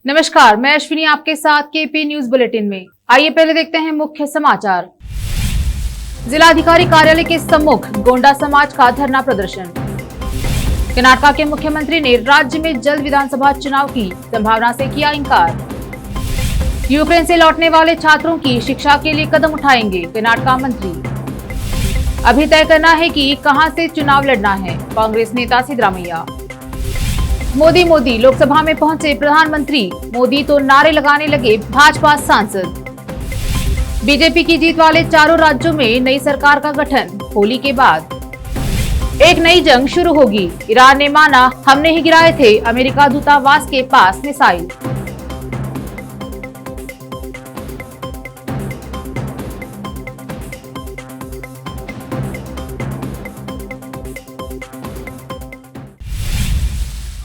नमस्कार, मैं अश्विनी आपके साथ केपी न्यूज बुलेटिन में। आइए पहले देखते हैं मुख्य समाचार। जिलाधिकारी कार्यालय के सम्मुख गोंडा समाज का धरना प्रदर्शन। कर्नाटक के मुख्यमंत्री ने राज्य में जल्द विधानसभा चुनाव की संभावना से किया इंकार। यूक्रेन से लौटने वाले छात्रों की शिक्षा के लिए कदम उठाएंगे कर्नाटक मंत्री। अभी तय करना है कि कहां से चुनाव लड़ना है, कांग्रेस नेता सिद्धरामैया। मोदी लोकसभा में पहुंचे प्रधानमंत्री मोदी तो नारे लगाने लगे भाजपा सांसद। बीजेपी की जीत वाले चारों राज्यों में नई सरकार का गठन, होली के बाद एक नई जंग शुरू होगी। ईरान ने माना हमने ही गिराए थे अमेरिका दूतावास के पास मिसाइल।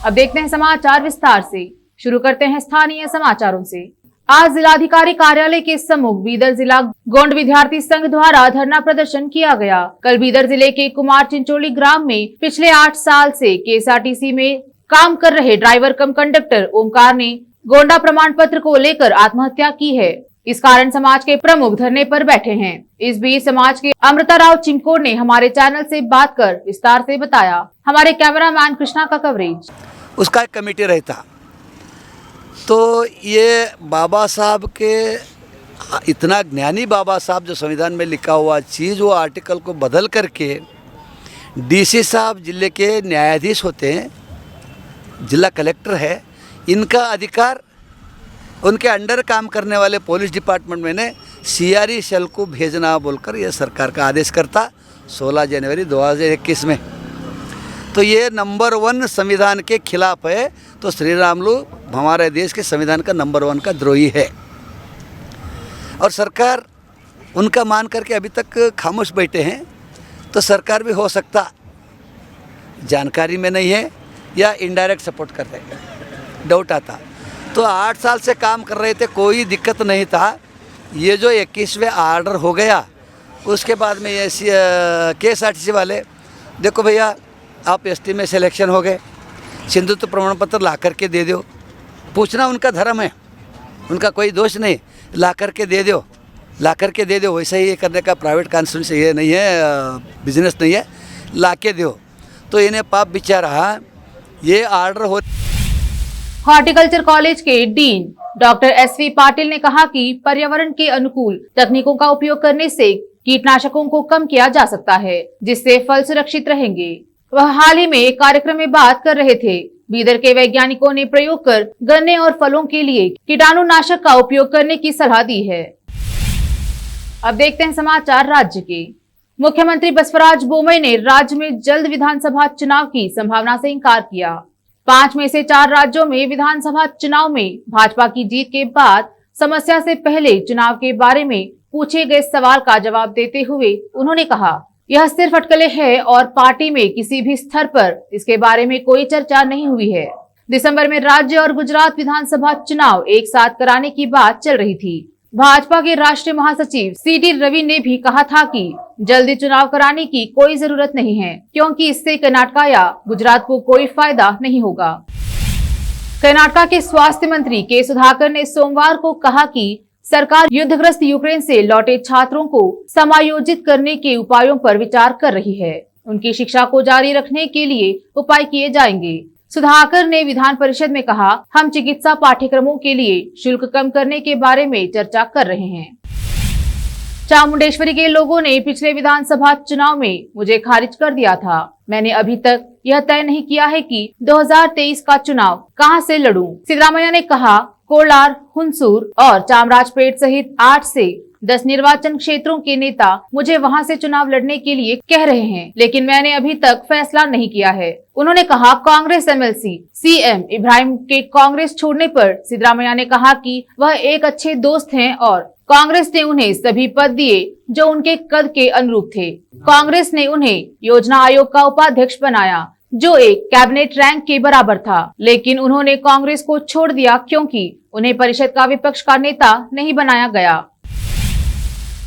अब देखते हैं समाचार विस्तार से। शुरू करते हैं स्थानीय समाचारों से। आज जिलाधिकारी कार्यालय के सम्मुख बीदर जिला गोंड विद्यार्थी संघ द्वारा धरना प्रदर्शन किया गया। कल बीदर जिले के कुमार चिंचोली ग्राम में पिछले 8 साल से केएसआरटीसी में काम कर रहे ड्राइवर कम कंडक्टर ओमकार ने गोंडा प्रमाण पत्र को लेकर आत्महत्या की है। इस कारण समाज के प्रमुख धरने पर बैठे हैं। इस बीच समाज के अमृता राव चिमकोर ने हमारे चैनल से बात कर विस्तार से बताया। हमारे कैमरामैन कृष्णा का कवरेज। उसका एक कमेटी रहता, तो ये बाबा साहब के इतना ज्ञानी बाबा साहब जो संविधान में लिखा हुआ चीज़, वो आर्टिकल को बदल करके डीसी साहब जिले के न्यायाधीश होते हैं, जिला कलेक्टर है, इनका अधिकार उनके अंडर काम करने वाले पुलिस डिपार्टमेंट में ने सीआरई सेल को भेजना बोलकर ये सरकार का आदेश करता 16 जनवरी 2021 में। तो ये नंबर 1 संविधान के खिलाफ है। तो श्री रामुलु हमारे देश के संविधान का नंबर 1 का द्रोही है और सरकार उनका मान करके अभी तक खामोश बैठे हैं। तो सरकार भी हो सकता जानकारी में नहीं है या इनडायरेक्ट सपोर्ट कर रहे हैं, डाउट आता। तो 8 साल से काम कर रहे थे, कोई दिक्कत नहीं था। ये जो 21वें आर्डर हो गया उसके बाद में ये केएसआरटीसी वाले, देखो भैया आप एसटी में सिलेक्शन हो गए, सिंधुत्व प्रमाण पत्र ला करके दे दो। पूछना उनका धर्म है, उनका कोई दोष नहीं, ला करके दे दो, ला करके दे दो। वैसे ही ये करने का प्राइवेट कॉन्स्टिट्यूशन ये नहीं है, बिजनेस नहीं है, ला के दो। तो इन्हें पाप बिचारा ये आर्डर हो। हॉर्टिकल्चर कॉलेज के डीन डॉक्टर एसवी पाटिल ने कहा कि पर्यावरण के अनुकूल तकनीकों का उपयोग करने से कीटनाशकों को कम किया जा सकता है, जिससे फल सुरक्षित रहेंगे। वह हाल ही में एक कार्यक्रम में बात कर रहे थे। बीदर के वैज्ञानिकों ने प्रयोग कर गन्ने और फलों के लिए कीटाणुनाशक का उपयोग करने की सलाह दी है। अब देखते हैं समाचार राज्य के। मुख्यमंत्री बसवराज बोमई ने राज्य में जल्द विधानसभा चुनाव की संभावना से इंकार किया। 5 में से 4 राज्यों में विधानसभा चुनाव में भाजपा की जीत के बाद समस्या से पहले चुनाव के बारे में पूछे गए सवाल का जवाब देते हुए उन्होंने कहा, यह सिर्फ अटकलें है और पार्टी में किसी भी स्तर पर इसके बारे में कोई चर्चा नहीं हुई है। दिसंबर में राज्य और गुजरात विधानसभा चुनाव एक साथ कराने की बात चल रही थी। भाजपा के राष्ट्रीय महासचिव सीटी रवि ने भी कहा था कि जल्दी चुनाव कराने की कोई जरूरत नहीं है, क्योंकि इससे कर्नाटक या गुजरात को कोई फायदा नहीं होगा। कर्नाटक के स्वास्थ्य मंत्री के सुधाकर ने सोमवार को कहा कि सरकार युद्धग्रस्त यूक्रेन से लौटे छात्रों को समायोजित करने के उपायों पर विचार कर रही है। उनकी शिक्षा को जारी रखने के लिए उपाय किए जाएंगे। सुधाकर ने विधान परिषद में कहा, हम चिकित्सा पाठ्यक्रमों के लिए शुल्क कम करने के बारे में चर्चा कर रहे हैं। चामुंडेश्वरी के लोगों ने पिछले विधानसभा चुनाव में मुझे खारिज कर दिया था। मैंने अभी तक यह तय नहीं किया है कि 2023 का चुनाव कहां से लड़ूं। सिद्धरामैया ने कहा, कोलार, हुनसूर और चामराजपेट सहित 8 से 10 निर्वाचन क्षेत्रों के नेता मुझे वहां से चुनाव लड़ने के लिए कह रहे हैं, लेकिन मैंने अभी तक फैसला नहीं किया है। उन्होंने कहा, कांग्रेस एमएलसी सीएम इब्राहिम के कांग्रेस छोड़ने पर सिद्धरामैया ने कहा कि वह एक अच्छे दोस्त हैं और कांग्रेस ने उन्हें सभी पद दिए जो उनके कद के अनुरूप थे। कांग्रेस ने उन्हें योजना आयोग का उपाध्यक्ष बनाया, जो एक कैबिनेट रैंक के बराबर था, लेकिन उन्होंने कांग्रेस को छोड़ दिया क्योंकि उन्हें परिषद का विपक्ष का नेता नहीं बनाया गया।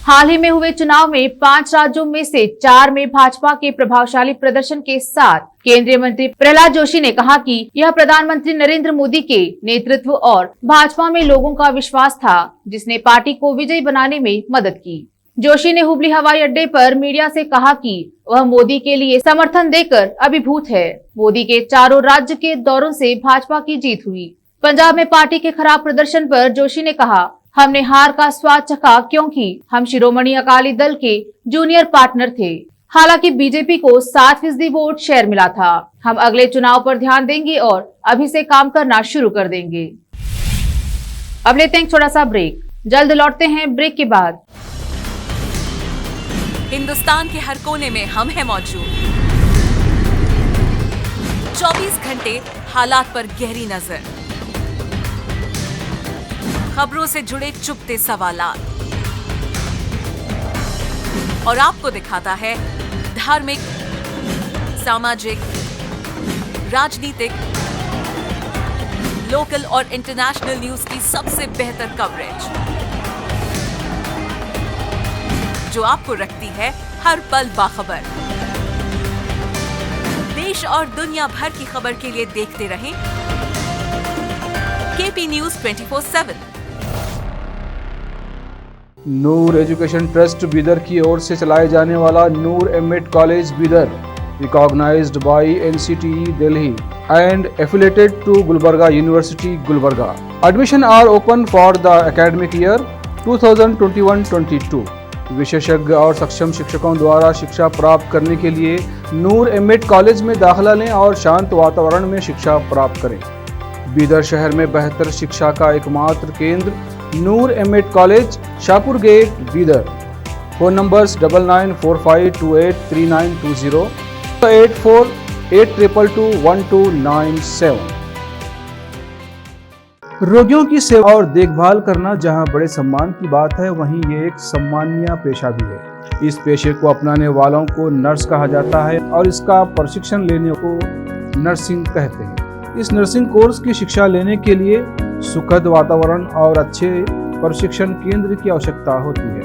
हाल ही में हुए चुनाव में 5 राज्यों में से 4 में भाजपा के प्रभावशाली प्रदर्शन के साथ केंद्रीय मंत्री प्रहलाद जोशी ने कहा कि यह प्रधानमंत्री नरेंद्र मोदी के नेतृत्व और भाजपा में लोगों का विश्वास था, जिसने पार्टी को विजयी बनाने में मदद की। जोशी ने हुबली हवाई अड्डे पर मीडिया से कहा कि वह मोदी के लिए समर्थन देकर अभिभूत है। मोदी के चारों राज्य के दौरों से भाजपा की जीत हुई। पंजाब में पार्टी के खराब प्रदर्शन पर जोशी ने कहा, हमने हार का स्वाद चखा क्योंकि हम शिरोमणि अकाली दल के जूनियर पार्टनर थे। हालांकि बीजेपी को 7% वोट शेयर मिला था। हम अगले चुनाव पर ध्यान देंगे और अभी से काम करना शुरू कर देंगे। अब लेते हैं छोटा सा ब्रेक, जल्द लौटते हैं ब्रेक के बाद। हिंदुस्तान के हर कोने में हम हैं मौजूद। 24 घंटे हालात पर गहरी नजर, खबरों से जुड़े चुपते सवालात और आपको दिखाता है धार्मिक, सामाजिक, राजनीतिक, लोकल और इंटरनेशनल न्यूज की सबसे बेहतर कवरेज, जो आपको रखती है हर पल बाखबर। देश और दुनिया भर की खबर के लिए देखते रहें KP news 24/7। Noor education trust Bidar की ओर से चलाए जाने वाला Noor MEd college Bidar, recognised by NCTE Delhi and affiliated to Gulbarga university Gulbarga. Admission are open for the academic year 2021-22। विशेषज्ञ और सक्षम शिक्षकों द्वारा शिक्षा प्राप्त करने के लिए नूर एमएड कॉलेज में दाखिला लें और शांत वातावरण में शिक्षा प्राप्त करें। बीदर शहर में बेहतर शिक्षा का एकमात्र केंद्र Noor MEd college, Shahpur gate, Bidar. Phone numbers 9945283920, 8482221297। रोगियों की सेवा और देखभाल करना जहां बड़े सम्मान की बात है, वहीं ये एक सम्मानीय पेशा भी है। इस पेशे को अपनाने वालों को नर्स कहा जाता है और इसका प्रशिक्षण लेने को नर्सिंग कहते हैं। इस नर्सिंग कोर्स की शिक्षा लेने के लिए सुखद वातावरण और अच्छे प्रशिक्षण केंद्र की आवश्यकता होती है।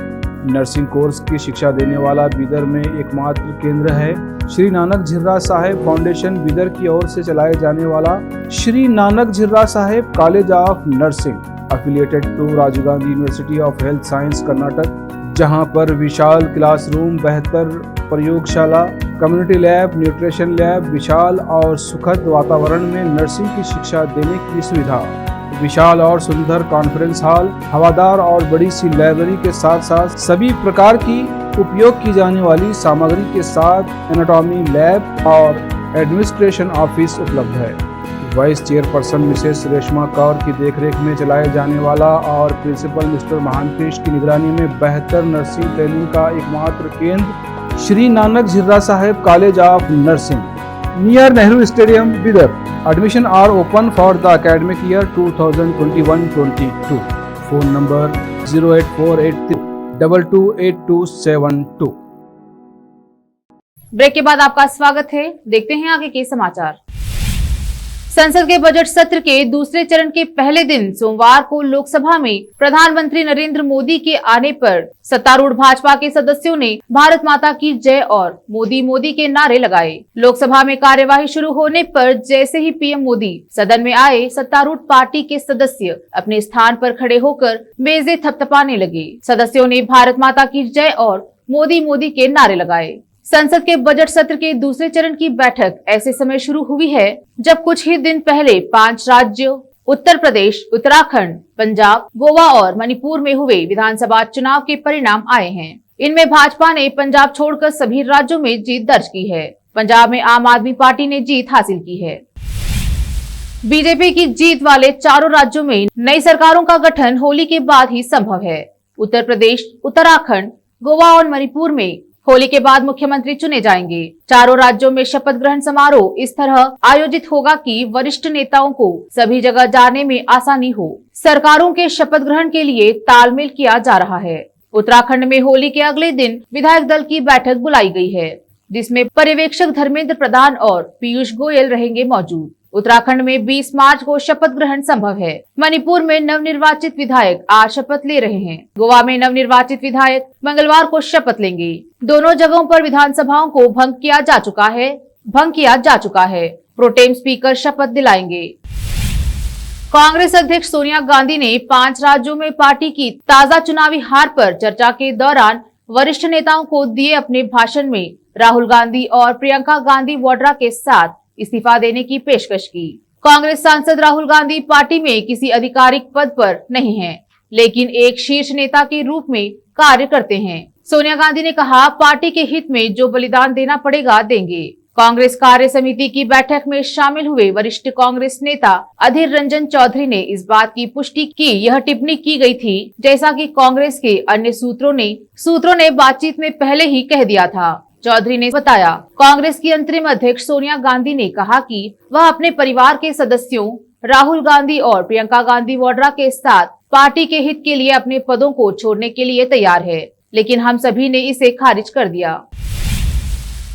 नर्सिंग कोर्स की शिक्षा देने वाला बीदर में एकमात्र केंद्र है श्री नानक झिर्रा साहेब फाउंडेशन बीदर की ओर से चलाए जाने वाला Shri Nanak Jhira Sahib college of nursing, affiliated to Rajiv Gandhi university of health science Karnataka, जहां पर विशाल क्लासरूम, बेहतर प्रयोगशाला, कम्युनिटी लैब, न्यूट्रिशन लैब, विशाल और सुखद वातावरण में नर्सिंग की शिक्षा देने की सुविधा, विशाल और सुंदर कॉन्फ्रेंस हॉल, हवादार और बड़ी सी लाइब्रेरी के साथ साथ सभी प्रकार की उपयोग की जाने वाली सामग्री के साथ एनाटॉमी लैब और एडमिनिस्ट्रेशन ऑफिस उपलब्ध है। Vice chairperson Mrs Reshma Kaur की देखरेख में चलाए जाने वाला और प्रिंसिपल मिस्टर महांतेश की निगरानी में बेहतर नर्सिंग ट्रेनिंग का एकमात्र केंद्र Shri Nanak Jhira Sahib college of nursing, near Nehru stadium Bidar. Admission are open for the academic year 2021-22। Phone number 08483228272। Break के बाद आपका स्वागत है। देखते हैं आगे के समाचार। संसद के बजट सत्र के दूसरे चरण के पहले दिन सोमवार को लोकसभा में प्रधानमंत्री नरेंद्र मोदी के आने पर सत्तारूढ़ भाजपा के सदस्यों ने भारत माता की जय और मोदी मोदी के नारे लगाए। लोकसभा में कार्यवाही शुरू होने पर जैसे ही पीएम मोदी सदन में आए, सत्तारूढ़ पार्टी के सदस्य अपने स्थान पर खड़े होकर मेजें थपथपाने लगे। सदस्यों ने भारत माता की जय और मोदी मोदी के नारे लगाए। संसद के बजट सत्र के दूसरे चरण की बैठक ऐसे समय शुरू हुई है जब कुछ ही दिन पहले 5 राज्यों उत्तर प्रदेश, उत्तराखंड, पंजाब, गोवा और मणिपुर में हुए विधानसभा चुनाव के परिणाम आए हैं। इनमें भाजपा ने पंजाब छोड़कर सभी राज्यों में जीत दर्ज की है। पंजाब में आम आदमी पार्टी ने जीत हासिल की है। बीजेपी की जीत वाले चारों राज्यों में नई सरकारों का गठन होली के बाद ही संभव है। उत्तर प्रदेश, उत्तराखंड, गोवा और मणिपुर में होली के बाद मुख्यमंत्री चुने जाएंगे। चारों राज्यों में शपथ ग्रहण समारोह इस तरह आयोजित होगा कि वरिष्ठ नेताओं को सभी जगह जाने में आसानी हो। सरकारों के शपथ ग्रहण के लिए तालमेल किया जा रहा है। उत्तराखंड में होली के अगले दिन विधायक दल की बैठक बुलाई गई है, जिसमें पर्यवेक्षक धर्मेंद्र प्रधान और पीयूष गोयल रहेंगे मौजूद। उत्तराखंड में 20 मार्च को शपथ ग्रहण संभव है। मणिपुर में नवनिर्वाचित विधायक आज शपथ ले रहे हैं। गोवा में नवनिर्वाचित विधायक मंगलवार को शपथ लेंगे। दोनों जगहों पर विधानसभाओं को भंग किया जा चुका है। प्रोटेम स्पीकर शपथ दिलाएंगे। कांग्रेस अध्यक्ष सोनिया गांधी ने 5 राज्यों में पार्टी की ताजा चुनावी हार पर चर्चा के दौरान वरिष्ठ नेताओं को दिए अपने भाषण में राहुल गांधी और प्रियंका गांधी वाड्रा के साथ इस्तीफा देने की पेशकश की। कांग्रेस सांसद राहुल गांधी पार्टी में किसी आधिकारिक पद पर नहीं हैं, लेकिन एक शीर्ष नेता के रूप में कार्य करते हैं। सोनिया गांधी ने कहा, पार्टी के हित में जो बलिदान देना पड़ेगा देंगे। कांग्रेस कार्य समिति की बैठक में शामिल हुए वरिष्ठ कांग्रेस नेता अधीर रंजन चौधरी ने इस बात की पुष्टि की। यह टिप्पणी की गई थी जैसा कि कांग्रेस के अन्य सूत्रों ने बातचीत में पहले ही कह दिया था। चौधरी ने बताया, कांग्रेस की अंतरिम अध्यक्ष सोनिया गांधी ने कहा कि वह अपने परिवार के सदस्यों राहुल गांधी और प्रियंका गांधी वाड्रा के साथ पार्टी के हित के लिए अपने पदों को छोड़ने के लिए तैयार है, लेकिन हम सभी ने इसे खारिज कर दिया।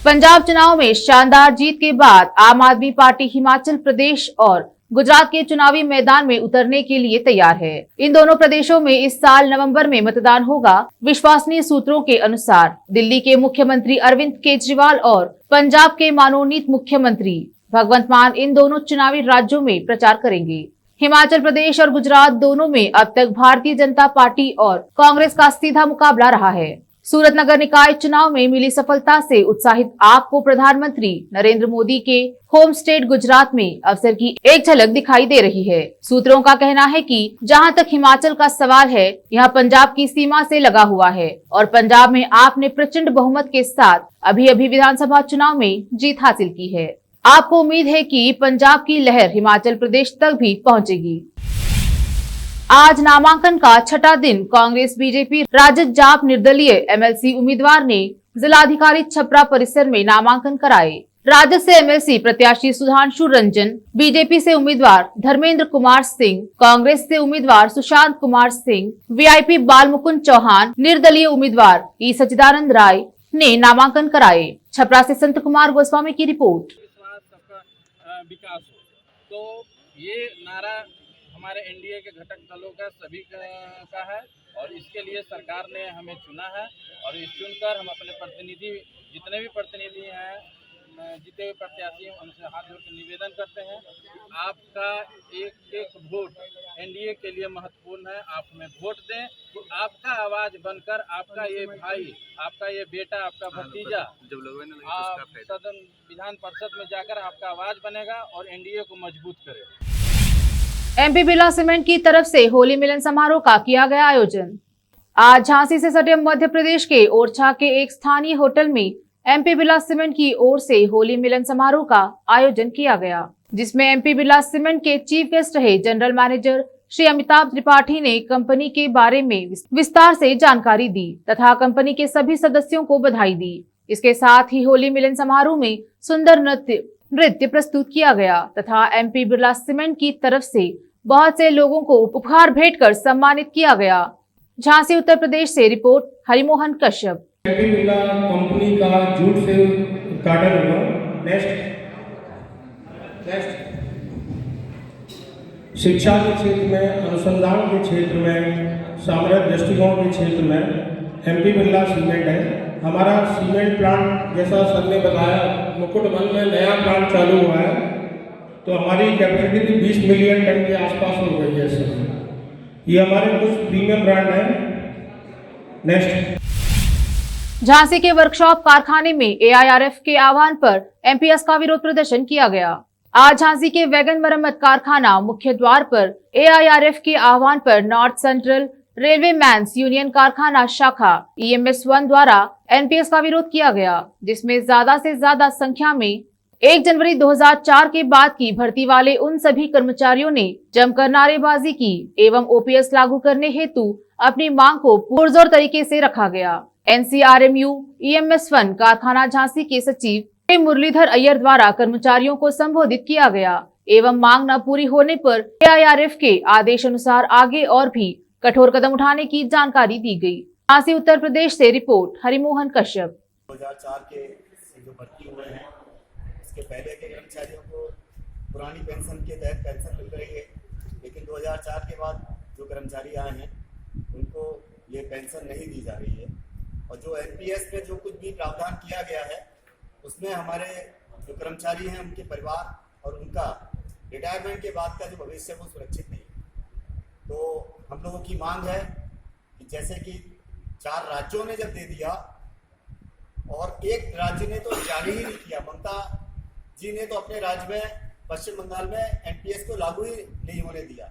पंजाब चुनाव में शानदार जीत के बाद आम आदमी पार्टी हिमाचल प्रदेश और गुजरात के चुनावी मैदान में उतरने के लिए तैयार है। इन दोनों प्रदेशों में इस साल नवंबर में मतदान होगा। विश्वसनीय सूत्रों के अनुसार दिल्ली के मुख्यमंत्री अरविंद केजरीवाल और पंजाब के मनोनीत मुख्यमंत्री भगवंत मान इन दोनों चुनावी राज्यों में प्रचार करेंगे। हिमाचल प्रदेश और गुजरात दोनों में अब तक भारतीय जनता पार्टी और कांग्रेस का सीधा मुकाबला रहा है। सूरत नगर निकाय चुनाव में मिली सफलता से उत्साहित आप को प्रधानमंत्री नरेंद्र मोदी के होम स्टेट गुजरात में अवसर की एक झलक दिखाई दे रही है। सूत्रों का कहना है कि जहां तक हिमाचल का सवाल है, यह पंजाब की सीमा से लगा हुआ है और पंजाब में आप ने प्रचंड बहुमत के साथ अभी विधानसभा चुनाव में जीत हासिल की है। आपको उम्मीद है कि पंजाब की लहर हिमाचल प्रदेश तक भी पहुंचेगी। आज नामांकन का छठा दिन कांग्रेस बीजेपी राजद जाप निर्दलीय एमएलसी उम्मीदवार ने जिलाधिकारी छपरा परिसर में नामांकन कराए। राजद से एमएलसी प्रत्याशी सुधांशु रंजन, बीजेपी से उम्मीदवार धर्मेंद्र कुमार सिंह, कांग्रेस से उम्मीदवार सुशांत कुमार सिंह, वीआईपी बालमुकुंद चौहान, निर्दलीय उम्मीदवार ई सच्चिदानंद राय ने नामांकन कराए। छपरा से संत कुमार गोस्वामी की रिपोर्ट। विकास हो, तो ये नारा हमारे एनडीए के घटक दलों का सभी का है और इसके लिए सरकार ने हमें चुना है और इस चुनकर हम अपने प्रतिनिधि जितने भी प्रतिनिधि हैं जीते हुए प्रत्याशी उनसे हाथ जोड़ के निवेदन करते हैं कि आपका एक एक वोट एनडीए के लिए महत्वपूर्ण है। आप हमें वोट दें तो आपका आवाज़ बनकर आपका ये भाई, आपका ये बेटा, आपका भतीजा सदन विधान परिषद में जाकर आपका आवाज़ बनेगा और एनडीए को मजबूत करेगा। एमपी बिरला सीमेंट की तरफ से होली मिलन समारोह का किया गया आयोजन। आज झांसी से सटे मध्य प्रदेश के ओरछा के एक स्थानीय होटल में एमपी बिरला सीमेंट की ओर से होली मिलन समारोह का आयोजन किया गया, जिसमें एमपी बिरला सीमेंट के चीफ गेस्ट रहे जनरल मैनेजर श्री अमिताभ त्रिपाठी ने कंपनी के बारे में विस्तार से जानकारी दी तथा कंपनी के सभी सदस्यों को बधाई दी। इसके साथ ही होली मिलन समारोह में सुंदर नृत्य प्रस्तुत किया गया तथा एमपी बिरला सीमेंट की तरफ से बहुत से लोगों को उपहार भेंट कर सम्मानित किया गया। झांसी उत्तर प्रदेश से report Harimohan Kashyap. MP Birla company का जूट से उद्घाटन हुआ। नेक्स्ट शिक्षा के क्षेत्र में, अनुसंधान के क्षेत्र में, सामरिक दृष्टिकोण के क्षेत्र में एमपी बिरला सीमेंट है। हमारा सीमेंट प्लांट जैसा सर ने बताया मुकुटवन में नया प्लांट चालू हुआ है, तो हमारी कैपेसिटी 20 मिलियन टन के आसपास हो गई है सर। ये हमारे कुछ प्रीमियम ब्रांड हैं। नेक्स्ट झांसी के वर्कशॉप कारखाने में एआईआरएफ के आह्वान पर एमपीएस का विरोध प्रदर्शन किया गया। आज झांसी के वैगन मरम्मत कारखाना मुख्य द्वार पर एआईआरएफ के आह्वान पर North Central Railway Men's Union कारखाना शाखा EMS 1 द्वारा एनपीएस का विरोध किया गया, जिसमें ज्यादा से ज्यादा संख्या में 1 जनवरी 2004 के बाद की भर्ती वाले उन सभी कर्मचारियों ने जमकर नारेबाजी की एवं ओपीएस लागू करने हेतु अपनी मांग को पुरजोर तरीके से रखा गया। NCRMU EMS 1 कारखाना झांसी के सचिव मुरलीधर अय्यर द्वारा कर्मचारियों को संबोधित किया गया एवं मांग न पूरी होने पर एआईआरएफ के आदेश अनुसार आगे और भी कठोर कदम उठाने की जानकारी दी गई। झांसी उत्तर प्रदेश से रिपोर्ट हरिमोहन कश्यप। 2004 के जो भर्ती हुए हैं, इसके पहले के कर्मचारियों को पुरानी पेंशन के तहत पेंशन मिल रही है, लेकिन 2004 के बाद जो कर्मचारी आए हैं उनको ये पेंशन नहीं दी जा रही है। और जो एनपीएस में जो कुछ भी प्रावधान किया गया है उसमें हमारे जो कर्मचारी हैं उनके परिवार और उनका रिटायरमेंट के बाद का जो भविष्य है वो सुरक्षित नहीं है। तो हम लोगों की मांग है कि जैसे कि 4 राज्यों ने जब दे दिया और एक राज्य ने तो जारी ही नहीं किया, ममता जी ने तो अपने राज्य में पश्चिम बंगाल में एनपीएस को लागू ही नहीं होने दिया,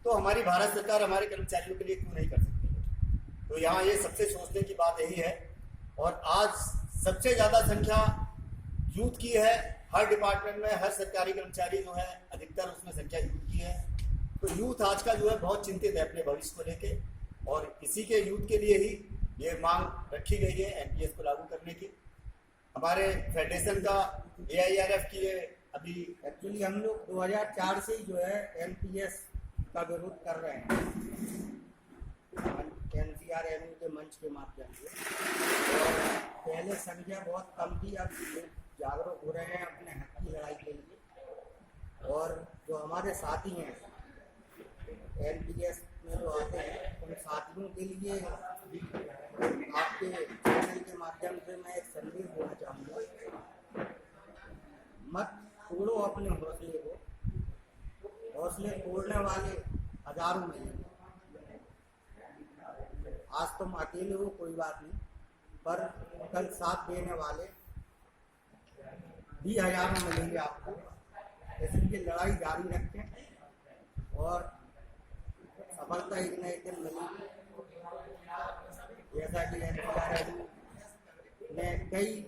तो हमारी भारत सरकार हमारे कर्मचारियों के लिए क्यों नहीं कर सकती है। तो यहाँ ये सबसे सोचने की बात यही है। और आज सबसे ज़्यादा संख्या यूथ की है, हर डिपार्टमेंट में हर सरकारी कर्मचारी जो है अधिकतर उसमें संख्या यूथ की है। तो यूथ आज का जो है बहुत चिंतित है अपने भविष्य को लेके, और इसी के यूथ के लिए ही ये मांग रखी गई है एनपीएस को लागू करने की। हमारे फेडरेशन का AIRF की अभी एक्चुअली हम लोग 2004 से ही जो है एनपीएस का विरोध कर रहे हैं NCRMU के मंच के माध्यम से। और पहले संख्या बहुत कम थी, अब जागरूक हो रहे हैं अपने हक की लड़ाई के लिए। और जो हमारे साथी हैं एनपीएस में जो आते हैं उन साथियों के लिए आपके चैनल के माध्यम से मैं एक संदेश देना चाहूँगा। मत तोड़ो अपने हौसले को, हौसले तोड़ने वाले हजारों में। आज तुम अकेले हो कोई बात नहीं, पर कल साथ देने वाले भी हजारों मिलेंगे आपको। इसलिए लड़ाई जारी रखें और सफलता एक न एक दिन मिलेगी। जैसा कि NCRMU ने कई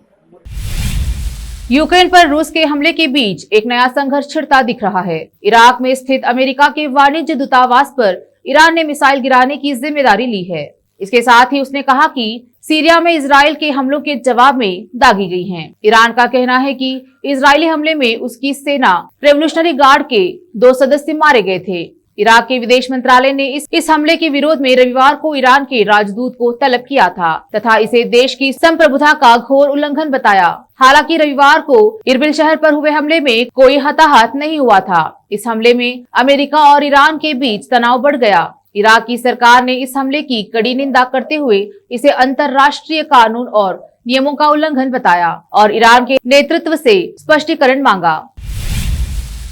यूक्रेन पर रूस के हमले के बीच एक नया संघर्ष छिड़ता दिख रहा है। इराक में स्थित अमेरिका के वाणिज्य दूतावास पर ईरान ने मिसाइल गिराने की जिम्मेदारी ली है। इसके साथ ही उसने कहा कि सीरिया में इजराइल के हमलों के जवाब में दागी गई हैं। ईरान का कहना है कि इजरायली हमले में उसकी सेना रेवोल्यूशनरी गार्ड के 2 सदस्य मारे गए थे। इराक के विदेश मंत्रालय ने इस हमले के विरोध में रविवार को ईरान के राजदूत को तलब किया था तथा इसे देश की संप्रभुता का घोर उल्लंघन बताया। हालांकि रविवार को इरबिल शहर पर हुए हमले में कोई हताहत नहीं हुआ था। इस हमले में अमेरिका और ईरान के बीच तनाव बढ़ गया। इराक की सरकार ने इस हमले की कड़ी निंदा करते हुए इसे अंतर्राष्ट्रीय कानून और नियमों का उल्लंघन बताया और ईरान के नेतृत्व से स्पष्टीकरण मांगा।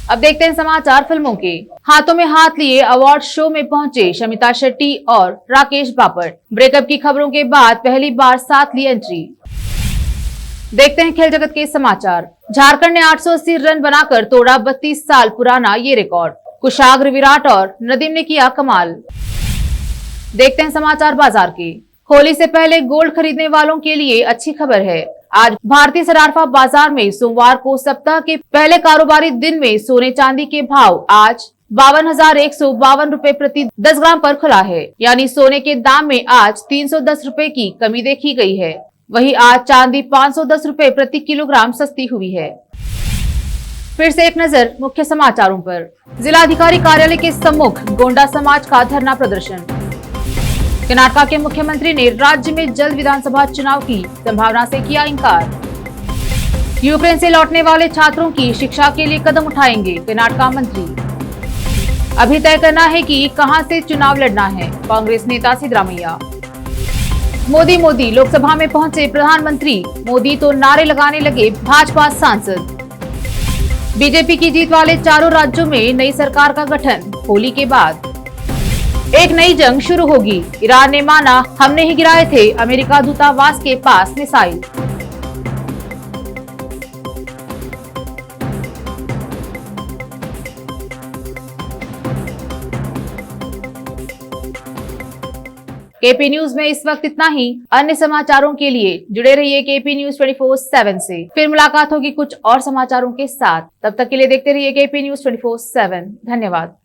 अब देखते हैं समाचार फिल्मों के। हाथों में हाथ लिए अवार्ड शो में पहुंचे शमिता शेट्टी और राकेश बापट। ब्रेकअप की खबरों के बाद पहली बार साथ ली एंट्री। देखते हैं खेल जगत के समाचार। झारखंड ने 880 रन बनाकर तोड़ा 32 साल पुराना ये रिकॉर्ड। कुशाग्र, विराट और नदीम ने किया कमाल। देखते हैं समाचार बाजार के। होली से पहले गोल्ड खरीदने वालों के लिए अच्छी खबर है। आज भारतीय सराफा बाजार में सोमवार को सप्ताह के पहले कारोबारी दिन में सोने चांदी के भाव आज 52,152 रुपए प्रति 10 ग्राम पर खुला है। यानी सोने के दाम में आज 310 रुपए की कमी देखी गई है। वहीं आज चांदी 510 रुपए प्रति किलोग्राम सस्ती हुई है। फिर से एक नजर मुख्य समाचारों पर। जिलाधिकारी कार्यालय के सम्मुख गोंडा समाज का धरना प्रदर्शन। कर्नाटक के मुख्यमंत्री ने राज्य में जल्द विधानसभा चुनाव की संभावना से किया इंकार। यूक्रेन से लौटने वाले छात्रों की शिक्षा के लिए कदम उठाएंगे कर्नाटक मंत्री। अभी तय करना है कि कहां से चुनाव लड़ना है, कांग्रेस नेता सिद्धरामैया। मोदी लोकसभा में पहुंचे प्रधानमंत्री मोदी तो नारे लगाने लगे भाजपा सांसद। बीजेपी की जीत वाले चारों राज्यों में नई सरकार का गठन। होली के बाद एक नई जंग शुरू होगी। ईरान ने माना हमने ही गिराए थे अमेरिका दूतावास के पास मिसाइल। केपी न्यूज में इस वक्त इतना ही। अन्य समाचारों के लिए जुड़े रहिए केपी न्यूज 24/7 से। फिर मुलाकात होगी कुछ और समाचारों के साथ। तब तक के लिए देखते रहिए केपी न्यूज 24/7। धन्यवाद।